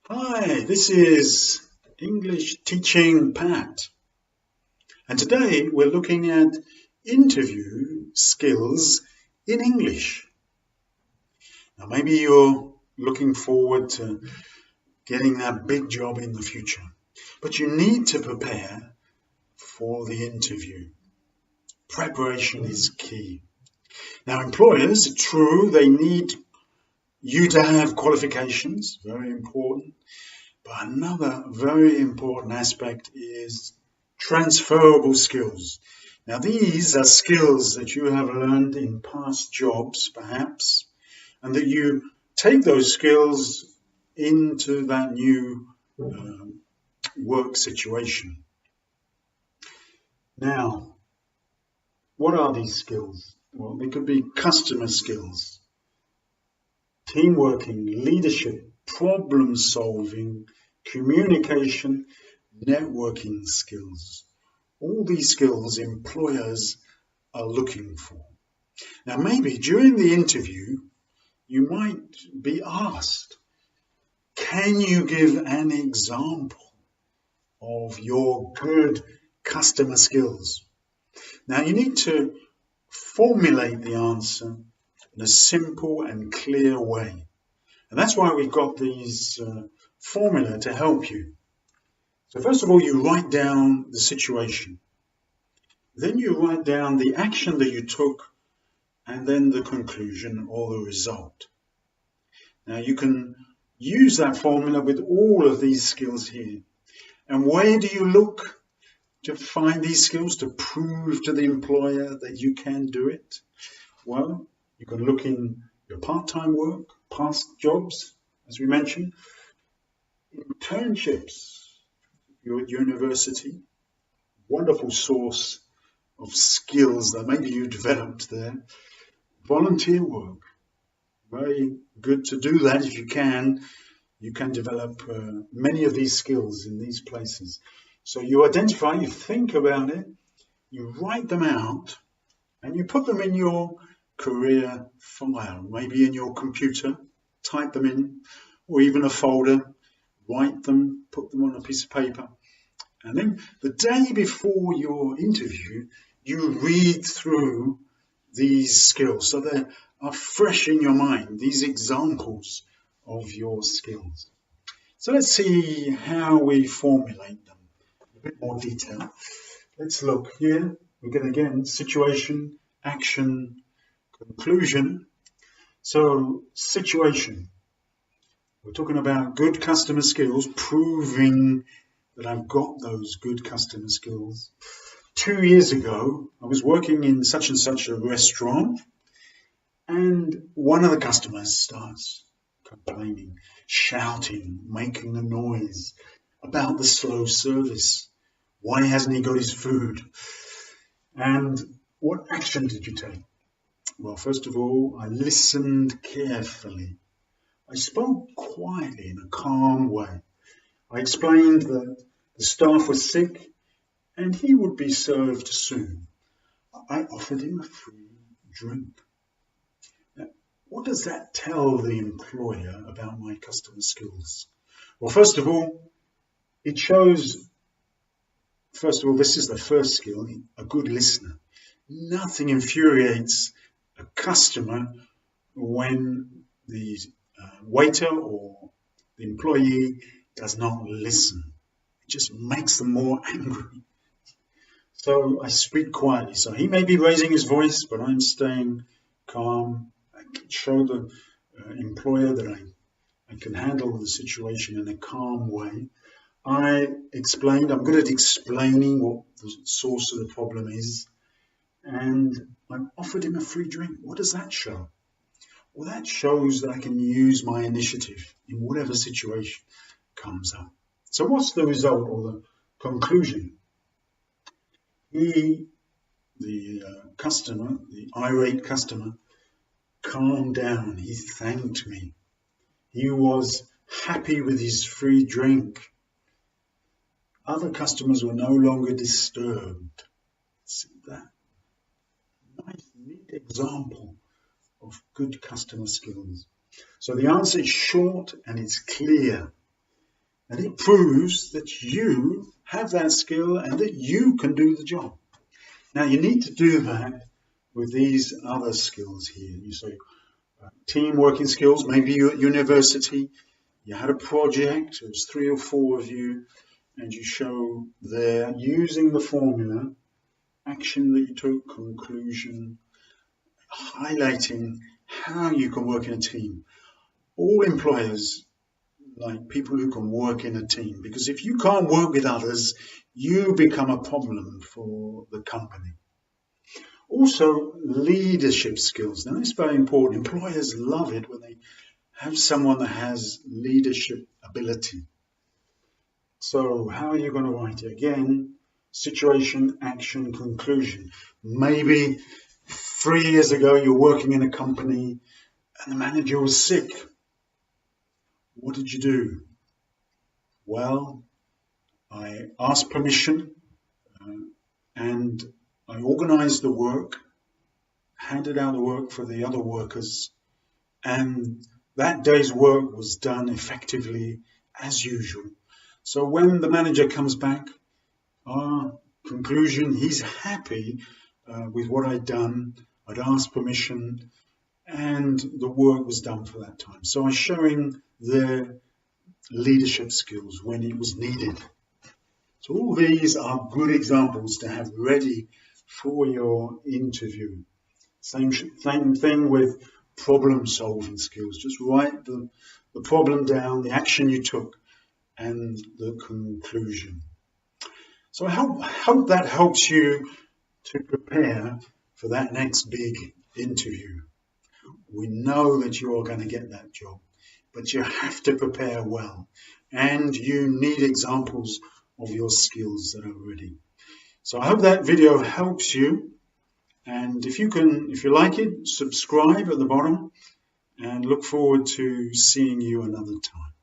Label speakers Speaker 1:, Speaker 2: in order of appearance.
Speaker 1: Hi, this is English Teaching Pat, and today we're looking at interview skills in English. Now, maybe you're looking forward to getting that big job in the future, but you need to prepare for the interview. Preparation is key. Now, employers, true, they need you to have qualifications, very important. But another very important aspect is transferable skills. Now, these are skills that you have learned in past jobs, perhaps, and that you take those skills into that new work situation. Now, what are these skills? Well, they could be customer skills, team working, leadership, problem solving, communication, networking skills. All these skills employers are looking for. Now, maybe during the interview, you might be asked, can you give an example of your good customer skills? Now, you need to formulate the answer in a simple and clear way. And that's why we've got these formula to help you. So first of all, you write down the situation. Then you write down the action that you took and then the conclusion or the result. Now you can use that formula with all of these skills here. And where do you look to find these skills to prove to the employer that you can do it? Well, you can look in your part-time work, past jobs, as we mentioned, internships, you're at university, wonderful source of skills that maybe you developed there. Volunteer work, very good to do that if you can. You can develop many of these skills in these places. So you identify, you think about it, you write them out, and you put them in your career file, maybe in your computer, type them in, or even a folder, write them, put them on a piece of paper. And then the day before your interview, you read through these skills so they are fresh in your mind, these examples of your skills. So let's see how we formulate them in a bit more detail. Let's look here. We're going to again situation, action, conclusion. So situation. We're talking about good customer skills, proving that I've got those good customer skills. 2 years ago, I was working in such and such a restaurant, and one of the customers starts complaining, shouting, making a noise about the slow service. Why hasn't he got his food? And what action did you take? Well, first of all, I listened carefully. I spoke quietly in a calm way. I explained that the staff was sick and he would be served soon. I offered him a free drink. Now, what does that tell the employer about my customer skills? Well, first of all, it shows, first of all, this is the first skill, a good listener. Nothing infuriates a customer when the waiter or the employee does not listen. It just makes them more angry. So I speak quietly. So he may be raising his voice, but I'm staying calm. I can show the employer that I can handle the situation in a calm way. I'm good at explaining what the source of the problem is. And I offered him a free drink. What does that show? Well, that shows that I can use my initiative in whatever situation comes up. So what's the result or the conclusion? He, the customer, the irate customer, calmed down. He thanked me. He was happy with his free drink. Other customers were no longer disturbed. See that? Nice, neat example of good customer skills. So the answer is short and it's clear. And it proves that you have that skill and that you can do the job. Now you need to do that with these other skills here. You say team working skills, maybe you're at university, you had a project, it was 3 or 4 of you, and you show there using the formula, action that you took, conclusion, highlighting how you can work in a team. All employers like people who can work in a team, because if you can't work with others, you become a problem for the company. Also, leadership skills. Now, it's very important. Employers love it when they have someone that has leadership ability. So how are you going to write it? Again, situation, action, conclusion. Maybe 3 years ago you're working in a company and the manager was sick. What did you do? Well, I asked permission and I organized the work, handed out the work for the other workers, and that day's work was done effectively as usual. So when the manager comes back, our conclusion, he's happy with what I'd done. I'd asked permission and the work was done for that time. So I'm showing their leadership skills when it was needed. So all these are good examples to have ready for your interview. Same thing with problem solving skills. Just write the problem down, the action you took, and the conclusion. So I hope that helps you to prepare for that next big interview. We know that you are going to get that job, but you have to prepare well, and you need examples of your skills that are ready. So I hope that video helps you, and if you like it, subscribe at the bottom, and look forward to seeing you another time.